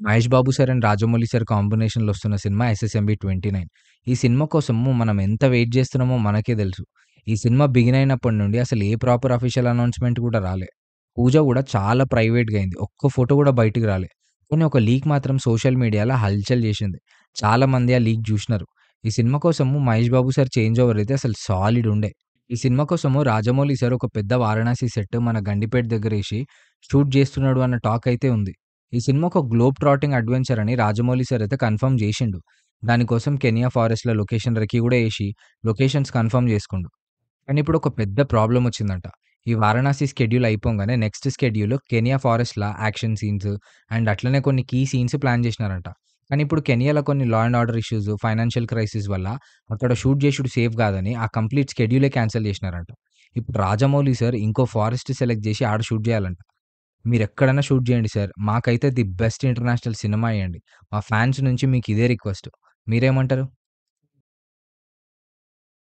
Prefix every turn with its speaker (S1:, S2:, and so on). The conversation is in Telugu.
S1: Mahesh Babu sir and Rajamouli sir కాంబినేషన్‌లో వస్తున్న సినిమా 'ఎస్ఎస్ఎంబీ 29'. ఈ సినిమా కోసము మనం ఎంత వెయిట్ జేస్తున్నామో మనకే తెలుసు. ఈ సినిమా బిగిన్ అయినప్పటి నుండి అసలు ఏ ప్రాపర్ అఫీషియల్ అనౌన్స్‌మెంట్ గూడా రాలే. పూజ గూడా చాలా ప్రైవేట్‌గా అయింది. ఒక్క ఫోటో గూడా బయటికి రాలే. కానీ ఒక లీక్ మాత్రం సోషల్ మీడియాలో హల్చల్ జేసింది. చాలామంది ఆ లీక్ జూషినారు. ఈ సినిమా కోసము Mahesh Babu sir change over అయితే అసలు సాలిడ్ ఉండే. ఈ సినిమా కోసము రాజమౌళి సార్ ఒక పెద్ద వారణాసి సెట్ మన గండిపేట దగ్గరేసి షూట్ జేస్తున్నాడు అన్న టాక్ అయితే ఉంది. ఈ సినిమా ఒక గ్లోబ్ ట్రాటింగ్ అడ్వెంచర్ అని రాజమౌళి సార్ అయితే కన్ఫర్మ్ జేషిండు. దానికోసం కెనియా ఫారెస్ట్‌లో లొకేషన్ రెక్కి గూడా ఏసి లొకేషన్స్ కన్ఫర్మ్ జేసుకుండు. కానీ ఇప్పుడు ఒక పెద్ద ప్రాబ్లమ్ వచ్చిందంట. ఈ వారణాసి స్కెడ్యూల్ అయిపోంగానే నెక్స్ట్ స్కెడ్యూల్‌లో కెనియా ఫారెస్ట్‌ల యాక్షన్ సీన్స్ అండ్ అట్లనే కొన్ని కీ సీన్స్ ప్లాన్ జేసినారంట. కానీ ఇప్పుడు కెనియాలో కొన్ని law and order issues, financial crisis వల్ల అక్కడ షూట్ జేశుడు సేఫ్ గాదని ఆ కంప్లీట్ స్కెడ్యూలే క్యాన్సెల్ జేసినారంట. ఇప్పుడు రాజమౌళి సార్ ఇంకో ఫారెస్ట్ సెలెక్ట్ జేసి ఆడ షూట్ జేయాలంట. మీరెక్కడైనా షూట్ జేయండి సార్. మాకైతే ది బెస్ట్ ఇంటర్నేషనల్ సినిమా ఇయ్యండి. మా ఫాన్స్ నుంచి మీకిదే రిక్వెస్ట్. మీరేమంటారు?